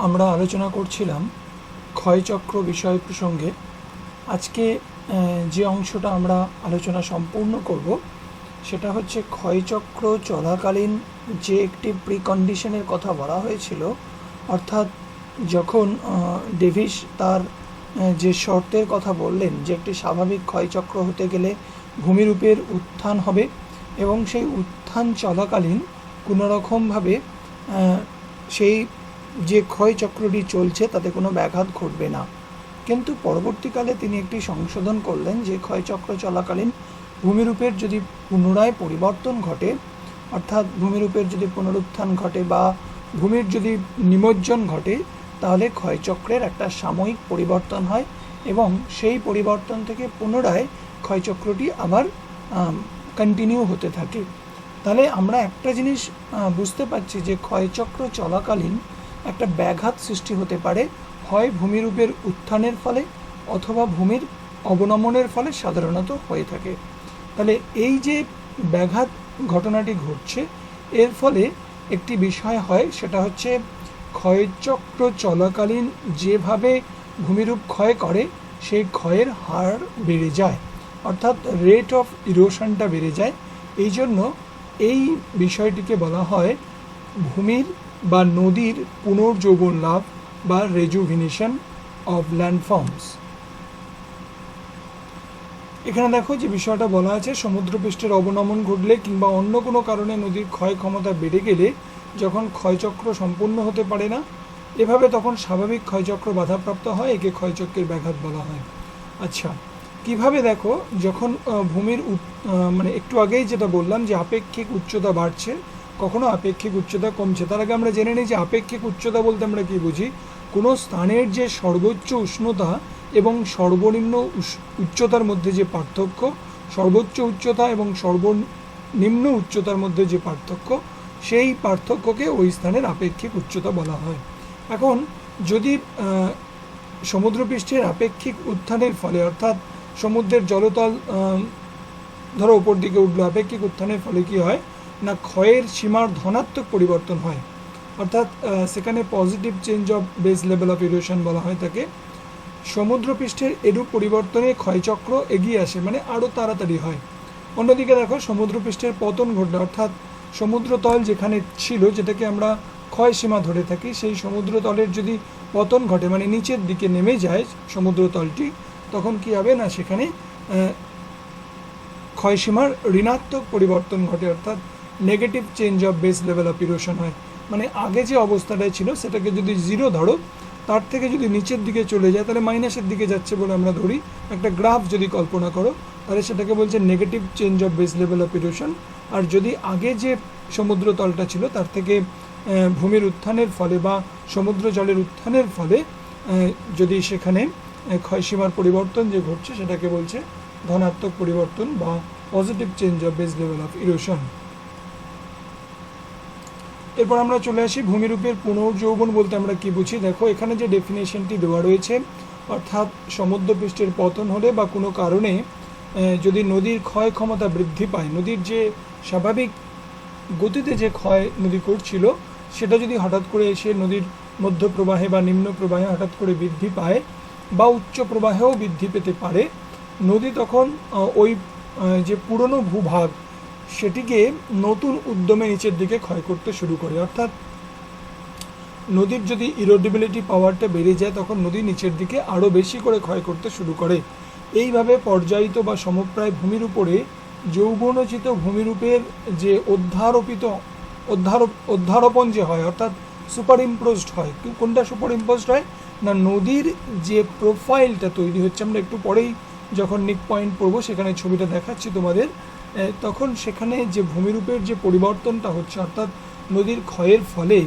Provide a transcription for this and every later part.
আমরা আলোচনা করছিলাম ক্ষয়চক্র বিষয় প্রসঙ্গে। আজকে যে অংশটা আমরা আলোচনা সম্পূর্ণ করব সেটা হচ্ছে ক্ষয়চক্র চলাকালীন যে একটি প্রিকন্ডিশনের কথা বলা হয়েছিল, অর্থাৎ যখন ডেভিস তার যে শর্তের কথা বললেন যে একটি স্বাভাবিক ক্ষয়চক্র হতে গেলে ভূমিরূপের উত্থান হবে এবং সেই উত্থান চলাকালীন কোনোরকমভাবে সেই যে ক্ষয়চক্রটি চলছে তাতে কোনো ব্যাঘাত ঘটবে না। কিন্তু পরবর্তীকালে তিনি একটি সংশোধন করলেন যে ক্ষয়চক্র চলাকালীন ভূমিরূপের যদি পুনরায় পরিবর্তন ঘটে, অর্থাৎ ভূমিরূপের যদি পুনরুত্থান ঘটে বা ভূমির যদি নিমজ্জন ঘটে, তাহলে ক্ষয়চক্রের একটা সাময়িক পরিবর্তন হয় এবং সেই পরিবর্তন থেকে পুনরায় ক্ষয়চক্রটি আবার কন্টিনিউ হতে থাকে। তাহলে আমরা একটা জিনিস বুঝতে পারছি যে ক্ষয়চক্র চলাকালীন একটা ব্যাঘাত সৃষ্টি হতে পারে, হয় ভূমিরূপের উত্থানের ফলে অথবা ভূমির অবনমনের ফলে সাধারণত হয়ে থাকে। তাহলে এই যে ব্যাঘাত ঘটনাটি ঘটছে, এর ফলে একটি বিষয় হয়, সেটা হচ্ছে ক্ষয়চক্র চলাকালীন যেভাবে ভূমিরূপ ক্ষয় করে সেই ক্ষয়ের হার বেড়ে যায়, অর্থাৎ রেট অফ ইরোশনটা বেড়ে যায়। এই জন্য এই বিষয়টিকে বলা হয় ভূমির বা নদীর পুনর্যৌবন লাভ বা রেজুভিনেশন অফ ল্যান্ডফর্মস। এখানে দেখো যে বিষয়টা বলা আছে, সমুদ্রপৃষ্ঠের অবনমন ঘটলে কিংবা অন্য কোনো কারণে নদীর ক্ষয় ক্ষমতা বেড়ে গেলে যখন ক্ষয়চক্র সম্পূর্ণ হতে পারে না, এভাবে তখন স্বাভাবিক ক্ষয়চক্র বাধাপ্রাপ্ত হয়, একে ক্ষয়চক্রের ব্যাঘাত বলা হয়। আচ্ছা, কিভাবে দেখো, যখন ভূমির মানে একটু আগেই যেটা বললাম যে আপেক্ষিক উচ্চতা বাড়ছে, কখনো আপেক্ষিক উচ্চতা কমছে। তার আগে আমরা জেনে নিই যে আপেক্ষিক উচ্চতা বলতে আমরা কি বুঝি। কোনো স্থানের যে সর্বোচ্চ উষ্ণতা এবং সর্বনিম্ন উচ্চতার মধ্যে যে পার্থক্য, সর্বোচ্চ উচ্চতা এবং সর্বনিম্ন উচ্চতার মধ্যে যে পার্থক্য, সেই পার্থক্যকে ওই স্থানের আপেক্ষিক উচ্চতা বলা হয়। এখন যদি সমুদ্রপৃষ্ঠের আপেক্ষিক উত্থানের ফলে, অর্থাৎ সমুদ্রের জলতল ধরো উপর দিকে উঠলো, আপেক্ষিক উত্থানের ফলে কি হয় না, ক্ষয়ের সীমার ধনাত্মক পরিবর্তন হয়, অর্থাৎ সেখানে positive change of base level of erosion বলা হয় তাকে। সমুদ্রপৃষ্ঠের এরূপ পরিবর্তনে ক্ষয়চক্র এগিয়ে আসে, মানে আরও তাড়াতাড়ি হয়। অন্যদিকে দেখো, সমুদ্রপৃষ্ঠের পতন ঘটলে, অর্থাৎ সমুদ্রতল যেখানে ছিল, যেটাকে আমরা ক্ষয়সীমা ধরে থাকি, সেই সমুদ্রতলের যদি পতন ঘটে, মানে নিচের দিকে নেমে যায় সমুদ্রতলটি, তখন কি হবে না, সেখানে ক্ষয়সীমার ঋণাত্মক পরিবর্তন ঘটে, অর্থাৎ negative change of base level of erosion হয়। মানে আগে যে অবস্থাটায় ছিল সেটাকে যদি জিরো ধরো, তার থেকে যদি নিচের দিকে চলে যায় তাহলে মাইনাসের দিকে যাচ্ছে বলে আমরা ধরি। একটা গ্রাফ যদি কল্পনা করো, তাহলে সেটাকে বলছে negative change of base level of erosion. আর যদি আগে যে সমুদ্র তলটা ছিল তার থেকে ভূমির উত্থানের ফলে বা সমুদ্র জলের উত্থানের ফলে যদি সেখানে ক্ষয়সীমার পরিবর্তন যে ঘটছে, সেটাকে বলছে ধনাত্মক পরিবর্তন বা positive change of base level of erosion. এরপর আমরা চলে আসি ভূমিরূপের পুনর্যৌবন বলতে আমরা কি বুঝি। দেখো, এখানে যে ডেফিনেশনটি দেওয়া রয়েছে, অর্থাৎ সমুদ্রপৃষ্ঠের পতন হলে বা কোনো কারণে যদি নদীর ক্ষয় ক্ষমতা বৃদ্ধি পায়, নদীর যে স্বাভাবিক গতিতে যে ক্ষয় নদী করছিল সেটা যদি হঠাৎ করে এসে নদীর মধ্য প্রবাহে বা নিম্ন প্রবাহে হঠাৎ করে বৃদ্ধি পায় বা উচ্চ প্রবাহেও বৃদ্ধি পেতে পারে, নদী তখন ওই যে পুরনো ভূভাগ সেটিকে নতুন উদ্যমে নিচের দিকে ক্ষয় করতে শুরু করে। অর্থাৎ নদীর যদি ইরোডেবিলিটি পাওয়ারটা বেড়ে যায়, তখন নদী নিচের দিকে আরও বেশি করে ক্ষয় করতে শুরু করে। এইভাবে পর্যায়িত বা সমপ্রায় ভূমির উপরে যৌবনোচিত ভূমিরূপের যে অধ্যারোপণ যে হয়, অর্থাৎ সুপার ইম্পোজড হয়। কোনটা সুপার ইম্পোজড হয় না, নদীর যে প্রোফাইলটা তৈরি হচ্ছে, আমরা একটু পরেই যখন নিক পয়েন্ট পড়বো সেখানে ছবিটা দেখাচ্ছি তোমাদের, তখন সেখানে যে ভূমিরূপের যে পরিবর্তনটা হচ্ছে, অর্থাৎ নদীর ক্ষয়ের ফলে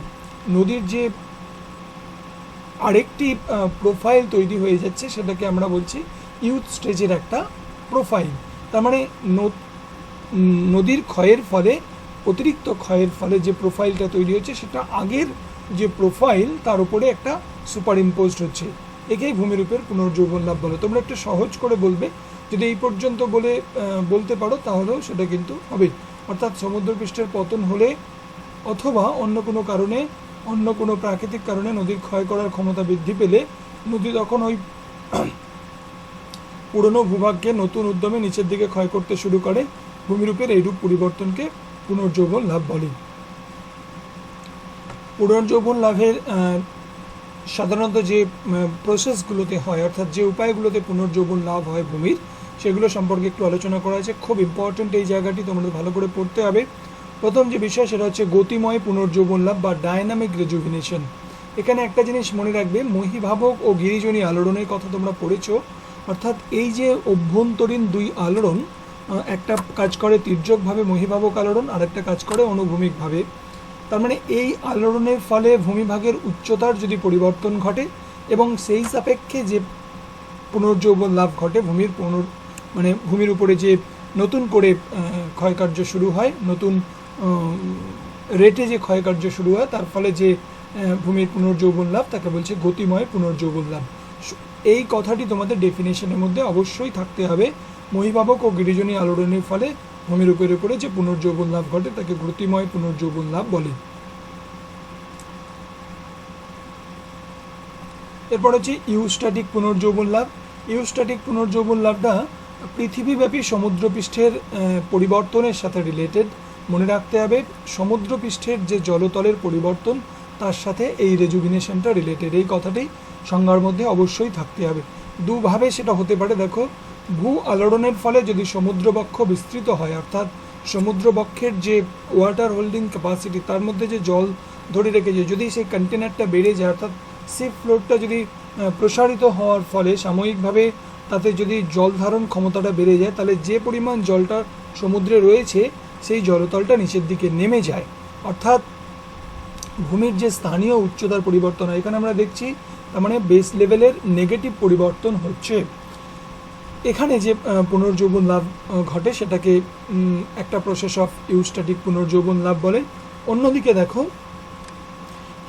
নদীর যে আরেকটি প্রোফাইল তৈরি হয়ে যাচ্ছে, সেটাকে আমরা বলছি ইউথ স্টেজের একটা প্রোফাইল। তার মানে নদীর ক্ষয়ের ফলে, অতিরিক্ত ক্ষয়ের ফলে যে প্রোফাইলটা তৈরি হচ্ছে, সেটা আগের যে প্রোফাইল তার উপরে একটা সুপার ইম্পোজড হচ্ছে। একেই ভূমিরূপের পুনর্যৌবন লাভ বলে। তোমরা একটু সহজ করে বলবে, যদি এই পর্যন্ত বলতে পারো তাহলেও সেটা কিন্তু হবে। অর্থাৎ সমুদ্রপৃষ্ঠের পতন হলে অথবা অন্য কোনো কারণে অন্য কোনো প্রাকৃতিক কারণে নদীর ক্ষয় করার ক্ষমতা বৃদ্ধি পেলে নদী তখন ওই পুরনো ভূভাগকে নতুন উদ্যমে নিচের দিকে ক্ষয় করতে শুরু করে। ভূমিরূপের এইরূপ পরিবর্তনকে পুনর্যৌবন লাভ বলে। পুনর্যৌবন লাভের সাধারণত যে প্রসেসগুলোতে হয়, অর্থাৎ যে উপায়গুলোতে পুনর্যৌবন লাভ হয় ভূমির, সেগুলো সম্পর্কে একটু আলোচনা করা আছে। খুব ইম্পর্টেন্ট এই জায়গাটি, তোমাদের ভালো করে পড়তে হবে। প্রথম যে বিষয় সেটা হচ্ছে গতিময় পুনর্যৌবন লাভ বা ডায়নামিক রেজুভিনেশন। এখানে একটা জিনিস মনে রাখবে, মহীভাবক ও গিরিজনী আলোড়নের কথা তোমরা পড়েছো। অর্থাৎ এই যে অভ্যন্তরীণ দুই আলোড়ন, একটা কাজ করে তির্যকভাবে মহীভাবক আলোড়ন, আর একটা কাজ করে অনুভূমিকভাবে। তার মানে এই আলোড়নের ফলে ভূমিভাগের উচ্চতার যদি পরিবর্তন ঘটে এবং সেই সাপেক্ষে যে পুনর্যৌবন লাভ ঘটে, ভূমির উপরে যে নতুন করে ক্ষয়কার্য শুরু হয়, নতুন রেটে যে ক্ষয়কার্য শুরু হয়, তার ফলে যে ভূমির পুনর্যৌবন লাভ, তাকে বলছে গতিময় পুনর্যৌবন লাভ। এই কথাটি তোমাদের ডেফিনেশনের মধ্যে অবশ্যই থাকতে হবে। মহীভাবক ও গিরিজনী আলোড়নের ফলে ভূমির উপরে যে পুনর্যৌবন লাভ ঘটে তাকে গতিময় পুনর্যৌবন লাভ বলে। এরপর হচ্ছে ইউস্ট্যাটিক পুনর্যৌবন লাভ। ইউস্ট্যাটিক পুনর্যৌবন লাভটা পৃথিবীব্যাপী সমুদ্রপৃষ্ঠের পরিবর্তনের সাথে রিলেটেড। মনে রাখতে হবে, সমুদ্রপৃষ্ঠের যে জলতলের পরিবর্তন, তার সাথে এই রেজুভিনেশনটা রিলেটেড। এই কথাটি সংজ্ঞার মধ্যে অবশ্যই থাকতে হবে। দুভাবে সেটা হতে পারে। দেখো, ভূ আলোড়নের ফলে যদি সমুদ্রবক্ষ বিস্তৃত হয়, অর্থাৎ সমুদ্রবক্ষের যে ওয়াটার হোল্ডিং ক্যাপাসিটি, তার মধ্যে যে জল ধরে রেখেছে, যদি সেই কন্টেনারটা বেড়ে যায়, অর্থাৎ সি ফ্লোরটা যদি প্রসারিত হওয়ার ফলে সাময়িকভাবে তাতে যদি জল ধারণ ক্ষমতাটা বেড়ে যায়, তাহলে যে পরিমাণ জলটা সমুদ্রে রয়েছে সেই জলতলটা নিচের দিকে নেমে যায়। অর্থাৎ ভূমির যে স্থানীয় উচ্চতার পরিবর্তন হয়, এখানে আমরা দেখছি তার মানে বেস লেভেলের নেগেটিভ পরিবর্তন হচ্ছে। এখানে যে পুনর্যৌবন লাভ ঘটে সেটাকে একটা প্রসেস অফ ইউস্ট্যাটিক পুনর্যৌবন লাভ বলে। অন্যদিকে দেখো,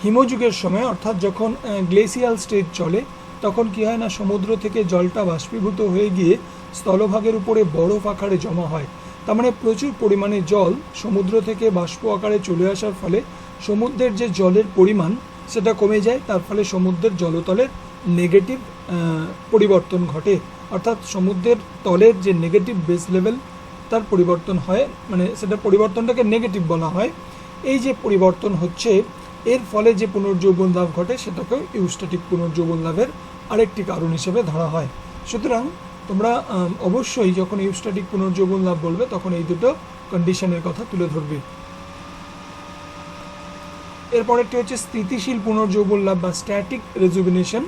হিমযুগের সময়, অর্থাৎ যখন গ্লেসিয়াল স্টেজ চলে, তখন কী হয় না, সমুদ্র থেকে জলটা বাষ্পীভূত হয়ে গিয়ে স্থলভাগের উপরে বরফ আকারে জমা হয়। তার মানে প্রচুর পরিমাণে জল সমুদ্র থেকে বাষ্প আকারে চলে আসার ফলে সমুদ্রের যে জলের পরিমাণ সেটা কমে যায়। তার ফলে সমুদ্রের জলতলের নেগেটিভ পরিবর্তন ঘটে। অর্থাৎ সমুদ্রের তলের যে নেগেটিভ বেস লেভেল, তার পরিবর্তন হয়, মানে সেটা পরিবর্তনটাকে নেগেটিভ বলা হয়। এই যে পরিবর্তন হচ্ছে, এর ফলে যে পুনর্যৌবন লাভ ঘটে সেটাকেও ইউস্ট্যাটিক পুনর্যৌবন লাভের আরেকটি কারণ হিসেবে ধরা হয়। সুতরাং তোমরা অবশ্যই যখন ইউস্ট্যাটিক পুনর্যৌবন লাভ বলবে তখন এই দুটো কন্ডিশনের কথা তুলে ধরবে। এরপরেরটি হচ্ছে স্থিতিশীল পুনর্যৌবন লাভ বা স্ট্যাটিক রেজুভিনেশন,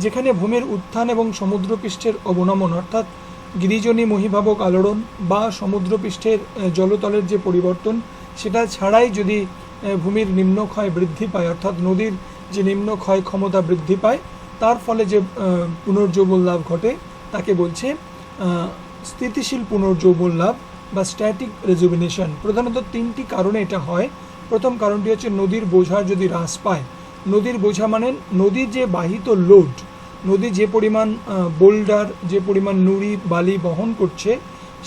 যেখানে ভূমির উত্থান এবং সমুদ্রপৃষ্ঠের অবনমন, অর্থাৎ গিরিজনী মহীভাবক আলোড়ন বা সমুদ্রপৃষ্ঠের জলতলের যে পরিবর্তন, সেটা ছাড়াই যদি ভূমির নিম্নক্ষয় বৃদ্ধি পায়, অর্থাৎ নদীর যে নিম্নক্ষয় ক্ষমতা বৃদ্ধি পায়, তার ফলে যে পুনর্যৌবন লাভ ঘটে তাকে বলছে স্থিতিশীল পুনর্যৌবন লাভ বা স্ট্যাটিক রেজুভিনেশন। প্রধানত তিনটি কারণে এটা হয়। প্রথম কারণটি হচ্ছে নদীর বোঝা যদি হ্রাস পায়। নদীর বোঝা মানে নদীর যে বাহিত লোড, নদী যে পরিমাণ বোল্ডার, যে পরিমাণ নুড়ি বালি বহন করছে,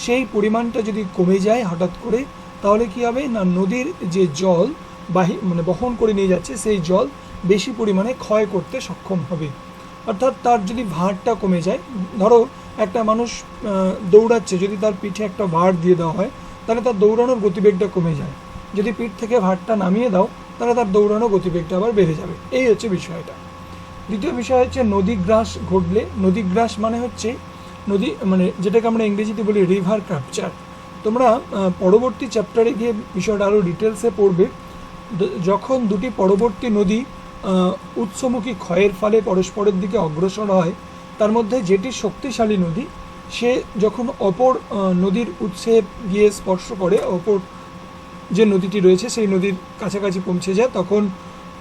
সেই পরিমাণটা যদি কমে যায় হঠাৎ করে, তাহলে কি হবে না, নদীর যে জল বহন করে নিয়ে যাচ্ছে, সেই জল বেশি পরিমাণে ক্ষয় করতে সক্ষম হবে। অর্থাৎ তার যদি ভারটা কমে যায়, ধরো একটা মানুষ দৌড়াচ্ছে, যদি তার পিঠে একটা ভার দিয়ে দেওয়া হয়, তাহলে তার দৌড়ানোর গতিবেগটা কমে যায়। যদি পিঠ থেকে ভারটা নামিয়ে দাও, তাহলে তার দৌড়ানোর গতিবেগটা আবার বেড়ে যাবে। এই হচ্ছে বিষয়টা। দ্বিতীয় বিষয় হচ্ছে নদীগ্রাস ঘটলে। নদীগ্রাস মানে হচ্ছে নদী, মানে যেটাকে আমরা ইংরেজিতে বলি রিভার ক্যাপচার। তোমরা পরবর্তী চ্যাপ্টারে গিয়ে বিষয়টা আরও ডিটেলসে পড়বে। যখন দুটি পরবর্তী নদী উৎসমুখী ক্ষয়ের ফলে পরস্পরের দিকে অগ্রসর হয়, তার মধ্যে যেটি শক্তিশালী নদী, সে যখন অপর নদীর উৎসে গিয়ে স্পর্শ করে, অপর যে নদীটি রয়েছে সেই নদীর কাছাকাছি পৌঁছে যায়, তখন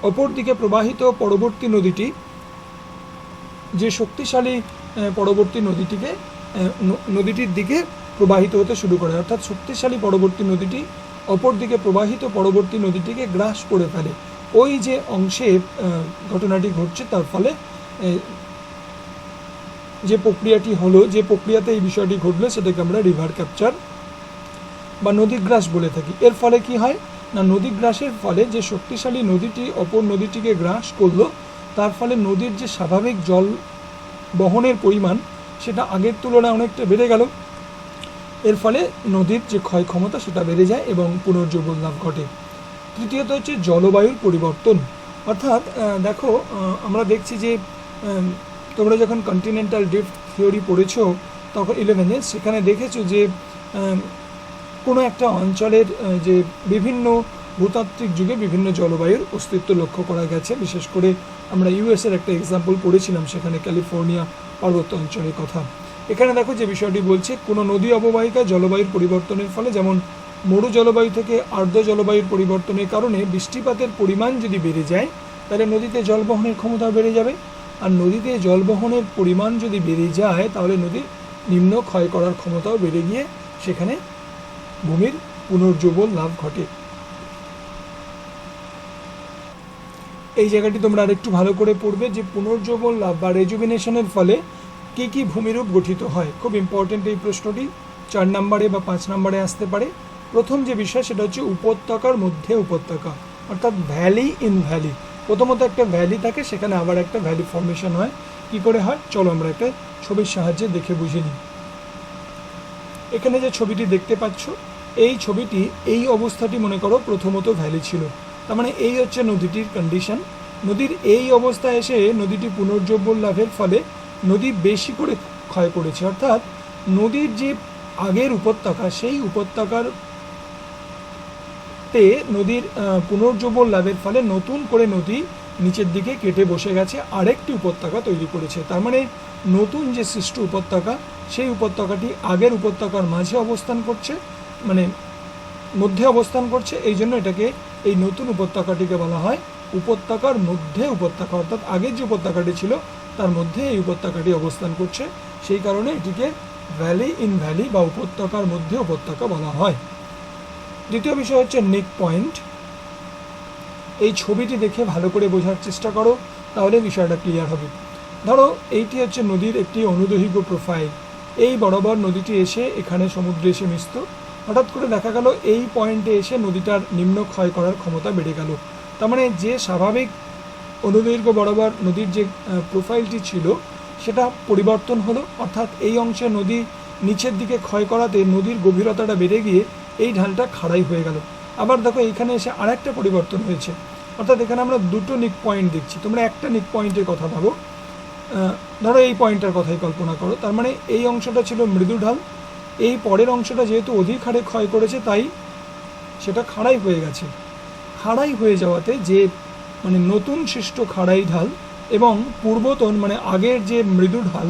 অপর দিকে প্রবাহিত পরবর্তী নদীটি যে শক্তিশালী পরবর্তী নদীটির দিকে প্রবাহিত হতে শুরু করে। অর্থাৎ শক্তিশালী পরবর্তী নদীটি অপর দিকে প্রবাহিত পরবর্তী নদীটিকে গ্রাস করে ফেলে। ওই যে অংশে ঘটনাটি ঘটছে, তার ফলে যে প্রক্রিয়াটি হলো, যে প্রক্রিয়াতে এই বিষয়টি ঘটলো, সেটাকে আমরা রিভার ক্যাপচার বা নদীগ্রাস বলে থাকি। এর ফলে কি হয় না নদী গ্রাসের ফলে যে শক্তিশালী নদীটি অপর নদীটিকে গ্রাস করলো, তার ফলে নদীর যে স্বাভাবিক জল বহনের পরিমাণ সেটা আগের তুলনায় অনেকটা বেড়ে গেল। এর ফলে নদীর যে ক্ষয় ক্ষমতা সেটা বেড়ে যায় এবং পুনর্জীবন লাভ ঘটে। তৃতীয়ত হচ্ছে জলবায়ুর পরিবর্তন। অর্থাৎ দেখো, আমরা দেখছি যে তোমরা যখন কন্টিনেন্টাল ড্রিফট থিওরি পড়েছো তখন 11-এ, সেখানে দেখেছো যে কোনো একটা অঞ্চলের যে বিভিন্ন ভূতাত্ত্বিক যুগে বিভিন্ন জলবায়ুর অস্তিত্ব লক্ষ্য করা গেছে। বিশেষ করে আমরা ইউএসের একটা এক্সাম্পল পড়েছিলাম, সেখানে ক্যালিফোর্নিয়া পার্বত্য অঞ্চলের কথা। এখানে দেখো যে বিষয়টি বলছে, কোনো নদী অববাহিকা জলবায়ুর পরিবর্তনের ফলে, যেমন মরু জলবায়ু থেকে আর্দ্র জলবায়ুর পরিবর্তনের কারণে বৃষ্টিপাতের পরিমাণ যদি বেড়ে যায়, তাহলে নদীতে জল বহনের ক্ষমতা বেড়ে যাবে। আর নদীতে জল বহনের পরিমাণ যদি বেড়ে যায়, তাহলে নদীর নিম্ন ক্ষয় করার ক্ষমতাও বেড়ে গিয়ে সেখানে ভূমির পুনর্জীবন লাভ ঘটে। এই জায়গাটি তোমরা আরেকটু ভালো করে পড়বে যে পুনর্জীবন লাভ বা রেজুভিনেশনের ফলে কী কী ভূমিরূপ গঠিত হয়। খুব ইম্পর্টেন্ট এই প্রশ্নটি, 4 নম্বরে বা 5 নম্বরে আসতে পারে। প্রথম যে বিষয় সেটা হচ্ছে উপত্যকার মধ্যে উপত্যকা, অর্থাৎ ভ্যালি ইন ভ্যালি। প্রথমত একটা ভ্যালি থাকে, সেখানে আবার একটা ভ্যালি ফর্মেশন হয়। কি করে হয় চলো আমরা একটা ছবির সাহায্যে দেখে বুঝে নিই। এখানে যে ছবিটি দেখতে পাচ্ছ, এই ছবিটি এই অবস্থাটি মনে করো প্রথমত ভ্যালি ছিল। তার মানে এই হচ্ছে নদীটির কন্ডিশন। নদীর এই অবস্থায় এসে নদীটি পুনর্জীবন লাভের ফলে নদী বেশি করে ক্ষয় করেছে। অর্থাৎ নদীর যে আগের উপত্যকা, সেই উপত্যকার তে নদীর পুনর্জীবন লাভের ফলে নতুন করে নদী নিচের দিকে কেটে বসে গেছে, আরেকটি উপত্যকা তৈরি করেছে। তার মানে নতুন যে সৃষ্ট উপত্যকা, সেই উপত্যকাটি আগের উপত্যকার মাঝে অবস্থান করছে, মানে মধ্যে অবস্থান করছে। এই জন্য এটাকে, এই নতুন উপত্যকাটিকে বলা হয় উপত্যকার মধ্যে উপত্যকা। অর্থাৎ আগের যে উপত্যকাটি ছিল তার মধ্যে এই উপত্যকাটি অবস্থান করছে, সেই কারণে এটিকে ভ্যালি ইন ভ্যালি বা উপত্যকার মধ্যে উপত্যকা বলা হয়। দ্বিতীয় বিষয় হচ্ছে নিক পয়েন্ট। এই ছবিটি দেখে ভালো করে বোঝার চেষ্টা করো, তাহলে বিষয়টা ক্লিয়ার হবে। ধরো এইটি হচ্ছে নদীর একটি অনুদৈর্ঘ্য প্রোফাইল। এই বরাবর নদীটি এসে এখানে সমুদ্রে এসে মিশত। হঠাৎ করে দেখা গেল এই পয়েন্টে এসে নদীটার নিম্ন ক্ষয় করার ক্ষমতা বেড়ে গেল। তার মানে যে স্বাভাবিক অনুদৈর্ঘ্য বরাবর নদীর যে প্রোফাইলটি ছিল সেটা পরিবর্তন হলো। অর্থাৎ এই অংশে নদী নিচের দিকে ক্ষয় করাতে নদীর গভীরতাটা বেড়ে গিয়ে এই ঢালটা খাড়াই হয়ে গেল। আবার দেখো এইখানে এসে আরেকটা পরিবর্তন হয়েছে। অর্থাৎ এখানে আমরা দুটো নিক পয়েন্ট দেখছি। তোমরা একটা নিক পয়েন্টের কথা ভাবো, ধরো এই পয়েন্টটার কথাই কল্পনা করো। তার মানে এই অংশটা ছিল মৃদু ঢাল, এই পরের অংশটা যেহেতু অধিক হারে ক্ষয় করেছে তাই সেটা খাড়াই হয়ে গেছে। খাড়াই হয়ে যাওয়াতে যে মানে নতুন সৃষ্ট খাড়াই ঢাল এবং পূর্বতন মানে আগের যে মৃদু ঢাল,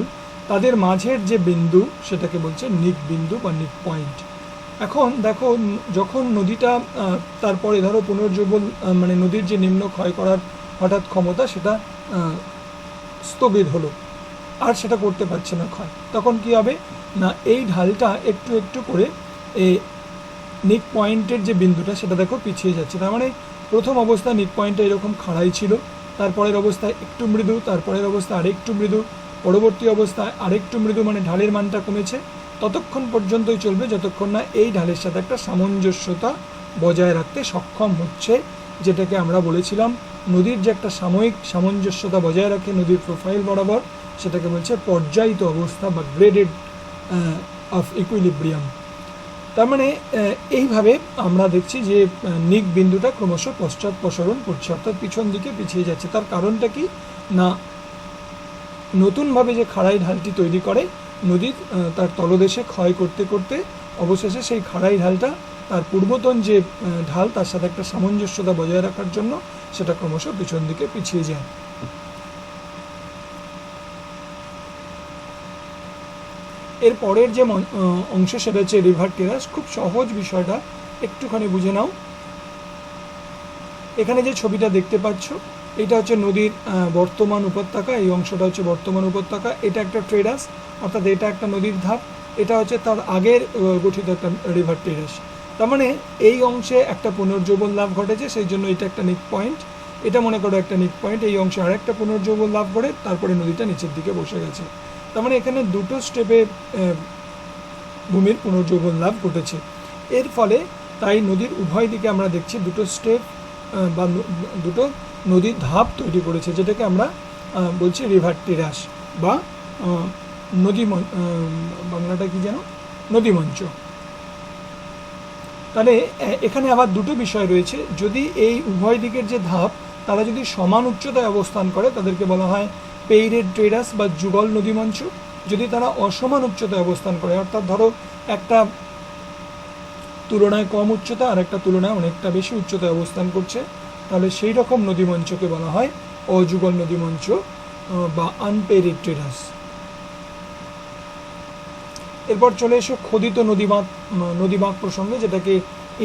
তাদের মাঝের যে বিন্দু সেটাকে বলছে নিক বিন্দু বা নিক পয়েন্ট। এখন দেখো, যখন নদীটা তারপরে ধরো পুনর্জীবন মানে নদীর যে নিম্ন ক্ষয় করার হঠাৎ ক্ষমতা সেটা স্থগিত হলো, আর সেটা করতে পারছে না ক্ষয়, তখন কি হবে না এই ঢালটা একটু একটু করে এই নিক পয়েন্টের যে বিন্দুটা সেটা দেখো পিছিয়ে যাচ্ছে। তার মানে প্রথম অবস্থায় নিক পয়েন্টটা এরকম খাড়াই ছিল, তারপরের অবস্থায় একটু মৃদু, তারপরের অবস্থায় আরেকটু মৃদু, পরবর্তী অবস্থায় আরেকটু মৃদু, মানে ঢালের মানটা কমেছে। ততক্ষণ পর্যন্তই চলবে যতক্ষণ না এই ঢালের সাথে একটা সামঞ্জস্যতা বজায় রাখতে সক্ষম হচ্ছে, যেটাকে আমরা বলেছিলাম নদীর যে একটা সাময়িক সামঞ্জস্যতা বজায় রাখে নদীর প্রোফাইল বরাবর, সেটাকে বলছে পর্যায়িত অবস্থা বা গ্রেডেড অফ ইকুইলিব্রিয়াম। তার মানে এইভাবে আমরা দেখছি যে নিক বিন্দুটা ক্রমশ পশ্চাৎপসরণ করছে, অর্থাৎ পিছন দিকে পিছিয়ে যাচ্ছে। তার কারণটা কি না নতুনভাবে যে খাড়াই ঢালটি তৈরি করে নদীর তার তলদেশে ক্ষয় করতে করতে অবশেষে সেই খাড়াই ঢালটা তার পূর্বতন যে ঢাল তার সাথে একটা সামঞ্জস্যতা বজায় রাখার জন্য সেটা ক্রমশ পিছন দিকে পিছিয়ে যায়। এর পরের যে অংশ সেটা হচ্ছে রিভার টেরাস। খুব সহজ বিষয়টা, একটুখানি বুঝে নাও। এখানে যে ছবিটা দেখতে পাচ্ছ এটা হচ্ছে নদীর বর্তমান উপত্যকা, এই অংশটা হচ্ছে বর্তমান উপত্যকা। এটা একটা টেরাস, অর্থাৎ এটা একটা নদীর ধাপ, এটা হচ্ছে তার আগের গঠিত একটা রিভার টেরাস। তার মানে এই অংশে একটা পুনর্জীবন লাভ ঘটেছে, সেই জন্য এটা একটা নিক পয়েন্ট। এটা মনে করো একটা নিক পয়েন্ট, এই অংশে আরেকটা পুনর্জীবন লাভ করে তারপরে নদীটা নিচের দিকে বসে গেছে। তার মানে এখানে দুটো স্টেপে ভূমির পুনর্জীবন লাভ ঘটেছে। এর ফলে তাই নদীর উভয় দিকে আমরা দেখছি দুটো স্টেপ বা দুটো নদীর ধাপ তৈরি করেছে, যেটাকে আমরা বলছি রিভার টেরাস বা বাংলাটা কি যেন, নদী মঞ্চ। তাহলে এখানে আবার দুটো বিষয় রয়েছে। যদি এই উভয় দিকের যে ধাপ তারা যদি সমান উচ্চতায় অবস্থান করে তাদেরকে বলা হয় পেইরেড টেরাস বা যুগল নদী মঞ্চ। যদি তারা অসমান উচ্চতায় অবস্থান করে, অর্থাৎ ধরো একটা তুলনায় কম উচ্চতা আর একটা তুলনায় অনেকটা বেশি উচ্চতায় অবস্থান করছে, তাহলে সেই রকম নদী মঞ্চকে বলা হয় অযুগল নদী মঞ্চ বা আনপেইরেড টেরাস। এরপর চলে এসো খোদিত নদীবাঁক প্রসঙ্গে, যেটাকে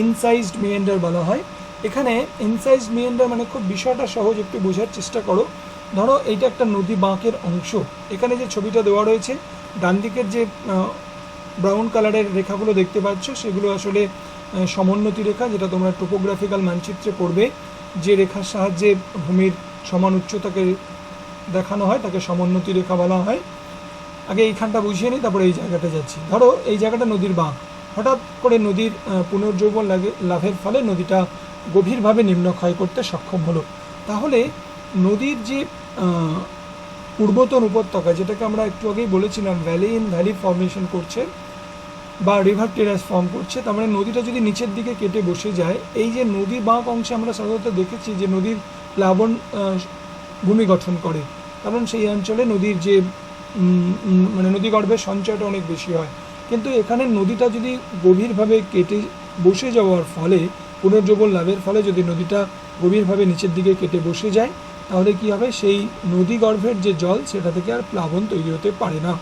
ইনসাইজড মিয়েন্ডার বলা হয়। এখানে ইনসাইজড মিয়েন্ডার মানে খুব বিষয়টা সহজ, একটু বোঝার চেষ্টা করো। ধরো এইটা একটা নদী বাঁকের অংশ। এখানে যে ছবিটা দেওয়া রয়েছে, ডান দিকের যে ব্রাউন কালারের রেখাগুলো দেখতে পাচ্ছ, সেগুলো আসলে সমোন্নতি রেখা, যেটা তোমরা টোপোগ্রাফিক্যাল মানচিত্রে পড়বে। যে রেখার সাহায্যে ভূমির সমান উচ্চতাকে দেখানো হয় তাকে সমোন্নতি রেখা বলা হয়। আগে এইখানটা বুঝিয়ে নিই, তারপরে এই জায়গাটা যাচ্ছি। ধরো এই জায়গাটা নদীর বাঁক, হঠাৎ করে নদীর পুনর্যৌবন লাভের ফলে নদীটা গভীরভাবে নিম্নক্ষয় করতে সক্ষম হলো। তাহলে নদীর যে পূর্বতন উপত্যকা, যেটাকে আমরা একটু আগেই বলেছিলাম ভ্যালি ইন ভ্যালি ফর্মেশন করছে বা রিভার টেরাস ফর্ম করছে, তার মানে নদীটা যদি নিচের দিকে কেটে বসে যায়, এই যে নদী বাঁক অংশে আমরা সাধারণত দেখেছি যে নদীর প্লাবন ভূমি গঠন করে, কারণ সেই অঞ্চলে নদীর যে মানে নদীগর্ভের সঞ্চয়টা অনেক বেশি হয়। কিন্তু এখানে নদীটা যদি গভীরভাবে কেটে বসে যাওয়ার ফলে, পুনর্যৌবন লাভের ফলে যদি নদীটা গভীরভাবে নিচের দিকে কেটে বসে যায়, তাহলে কি হবে, সেই নদীগর্ভের যে জল সেটা থেকে আর প্লাবন তৈরি হতে পারে না।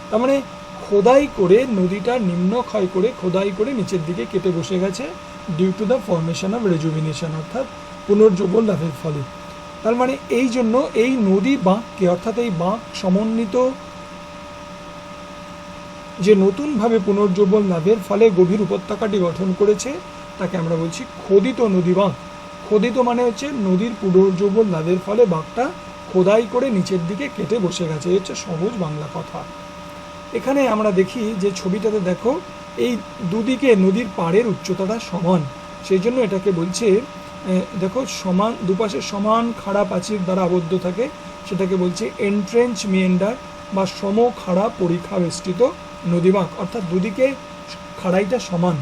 তার মানে খোদাই করে নদীটা নিম্নক্ষয় করে খোদাই করে নিচের দিকে কেটে বসে গেছে due to the formation of rejuvenation, অর্থাৎ পুনর্যৌবন লাভের ফলে। তার মানে এই জন্য এই নদী বাঁককে, অর্থাৎ এই বাঁক সমন্বিত যে নতুনভাবে পুনর্যৌবন লাভের ফলে গভীর উপত্যকাটি গঠন করেছে, তাকে আমরা বলছি খোদিত নদী বাঁক। খোদিত মানে হচ্ছে নদীর পুনর্যৌবন লাভের ফলে বাঁকটা খোদাই করে নিচের দিকে কেটে বসে গেছে, হচ্ছে সহজ বাংলা কথা। এখানে আমরা দেখি যে ছবিটাতে দেখো, এই দুদিকে নদীর পাড়ের উচ্চতাটা সমান, সেই জন্য এটাকে বলছে দেখো সমান, দুপাশে সমান খাড়া প্রাচীর দ্বারা আবদ্ধ থাকে, সেটাকে বলছে এন্ট্রেঞ্চ মিয়েন্ডার বা সম খাড়া পরিখা বেষ্টিত নদীবাঁক, অর্থাৎ দুদিকে খাড়াইটা সমান।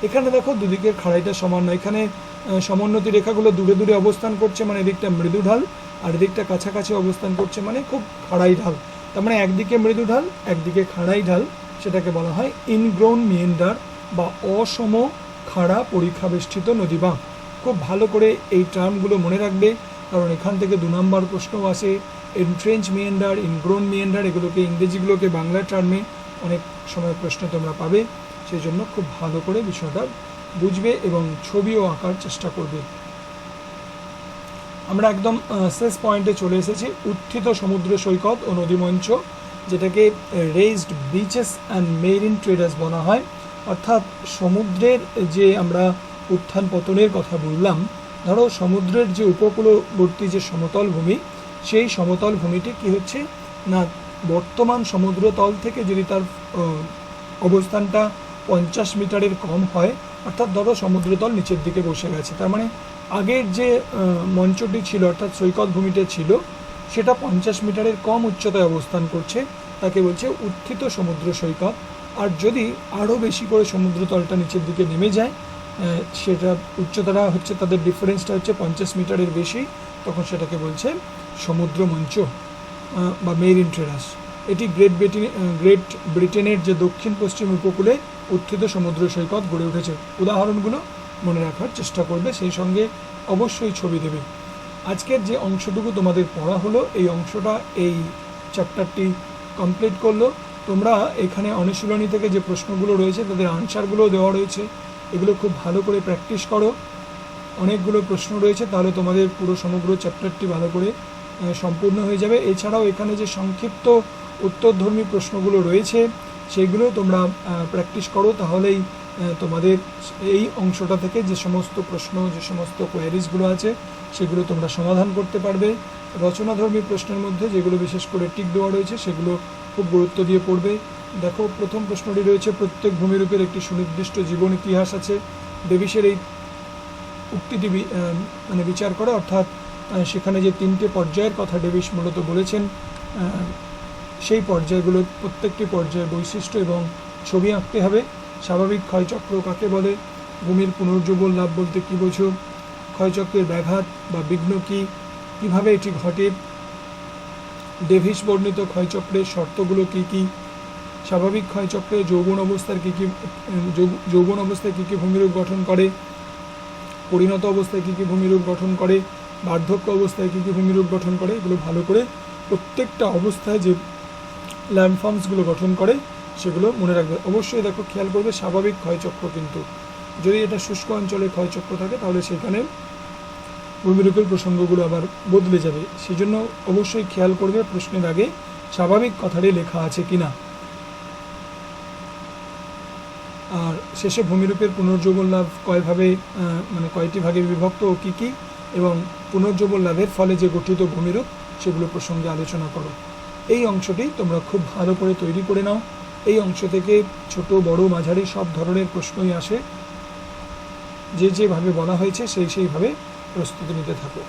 এখানে দেখো দুদিকে খাড়াইটা সমান নয়, এখানে সমোন্নতি রেখাগুলো দূরে দূরে অবস্থান করছে, মানে এদিকটা মৃদু ঢাল, আর এদিকটা কাছাকাছি অবস্থান করছে, মানে খুব খাড়াই ঢাল। তার মানে একদিকে মৃদু ঢাল, একদিকে খাড়াই ঢাল, সেটাকে বলা হয় ইনগ্রোন মিয়েন্ডার বা অসম খাড়া পরিখা বেষ্টিত নদীবাঁক। খুব ভালো করে এই টার্মগুলো মনে রাখবে, কারণ এখান থেকে 2 নম্বর প্রশ্নও আসে। এন্ট্রেঞ্চ মিয়েন্ডার, ইনগ্রোন মিয়েন্ডার, এগুলোকে ইংরেজিগুলোকে বাংলা টার্মে অনেক সময় প্রশ্ন তোমরা পাবে, সেই জন্য খুব ভালো করে বিষয়টা বুঝবে এবং ছবিও আঁকার চেষ্টা করবে। আমরা একদম শেষ পয়েন্টে চলে এসেছি, উত্থিত সমুদ্র সৈকত ও নদীমঞ্চ, যেটাকে raised bitches and marine traders বলা হয়। অর্থাৎ সমুদ্রের যে আমরা উত্থান পতনের কথা বললাম, ধরো সমুদ্রের যে উপকূলবর্তী যে সমতল ভূমি, সেই সমতল ভূমিটি কি হচ্ছে না, বর্তমান সমুদ্রতল থেকে যদি তার অবস্থানটা 50 মিটারের কম হয়, অর্থাৎ ধরো সমুদ্রতল নিচের দিকে বসে গেছে, তার মানে আগের যে মঞ্চটি ছিল অর্থাৎ সৈকত ভূমিটা ছিল, সেটা 50 মিটারের কম উচ্চতায় অবস্থান করছে, তাকে বলছে উত্থিত সমুদ্র সৈকত। আর যদি আরও বেশি করে সমুদ্রতলটা নিচের দিকে নেমে যায়, সেটা উচ্চতাটা হচ্ছে, তাদের ডিফারেন্সটা হচ্ছে 50 মিটারের বেশি, তখন সেটাকে বলছে সমুদ্র মঞ্চ বা মেরিন টেরাস। এটি গ্রেট ব্রিটেনের যে দক্ষিণ পশ্চিম উপকূলে উত্থিত সমুদ্র সৈকত গড়ে উঠেছে। উদাহরণগুলো মনে রাখার চেষ্টা করবে, সেই সঙ্গে অবশ্যই ছবি দেবে। আজকের যে অংশটুকু তোমাদের পড়া হলো, এই অংশটা এই চ্যাপ্টারটি কমপ্লিট করলো। তোমরা এখানে অনুশীলনী থেকে যে প্রশ্নগুলো রয়েছে তাদের আনসারগুলোও দেওয়া রয়েছে, এগুলো খুব ভালো করে প্র্যাকটিস করো। অনেকগুলো প্রশ্ন রয়েছে, তাহলে তোমাদের পুরো সমগ্র চ্যাপ্টারটি ভালো করে সম্পূর্ণ হয়ে যাবে। এছাড়াও এখানে যে সংক্ষিপ্ত উত্তরধর্মী প্রশ্নগুলো রয়েছে, সেইগুলো তোমরা প্র্যাকটিস করো, তাহলেই তোমাদের এই অংশটা থেকে যে সমস্ত প্রশ্ন, যে সমস্ত কোয়ারিজগুলো আছে, সেগুলো তোমরা সমাধান করতে পারবে। রচনাধর্মী প্রশ্নের মধ্যে যেগুলো বিশেষ করে টিক দেওয়া রয়েছে, সেগুলো খুব গুরুত্ব দিয়ে পড়বে। দেখো, প্রথম প্রশ্নটি রয়েছে, প্রত্যেক ভূমিরূপের একটি সুনির্দিষ্ট জীবন ইতিহাস আছে। ডেভিসের এই উক্তিটি মানে বিচার করে, অর্থাৎ সেখানে যে 3টে পর্যায়ের কথা ডেভিস মূলত বলেছেন, সেই পর্যায়গুলো প্রত্যেকটি পর্যায়ের বৈশিষ্ট্য এবং ছবি আঁকতে হবে। স্বাভাবিক ক্ষয়চক্র কাকে বলে, ভূমির পুনর্জীবন লাভ বলতে কী বোঝো, ক্ষয়চক্রের ব্যাঘাত বা বিঘ্ন কী, কীভাবে এটি ঘটে, ডেভিস বর্ণিত ক্ষয়চক্রের শর্তগুলো কী কী, স্বাভাবিক ক্ষয়চক্রে যৌবন অবস্থায় কী কী ভূমিরূপ গঠন করে, পরিণত অবস্থায় কী কী ভূমিরূপ গঠন করে, বার্ধক্য অবস্থায় কী কী ভূমিরূপ গঠন করে, এগুলো ভালো করে প্রত্যেকটা অবস্থায় যে ল্যান্ডফর্মসগুলো গঠন করে সেগুলো মনে রাখবে। অবশ্যই দেখো খেয়াল করবে স্বাভাবিক ক্ষয়চক্র, কিন্তু যদি এটা শুষ্ক অঞ্চলে ক্ষয়চক্র থাকে তাহলে সেখানে ভূমিরূপের প্রসঙ্গগুলো আবার বদলে যাবে। সেজন্য অবশ্যই খেয়াল করবে প্রশ্নের আগে স্বাভাবিক কথাটি লেখা আছে কিনা। আর শেষে ভূমিরূপের পুনর্জীবন লাভ কয়ভাবে মানে কয়টি ভাগে বিভক্ত ও কী কী, এবং পুনর্জীবন লাভের ফলে যে গঠিত ভূমিরূপ সেগুলো প্রসঙ্গে আলোচনা করো। এই অংশটি তোমরা খুব ভালো করে তৈরি করে নাও। এই অংশ থেকে ছোট বড় মাঝারি সব ধরনের প্রশ্নই আসে, যেভাবে বলা হয়েছে সেইভাবে প্রস্তুতি নিতে থাকো।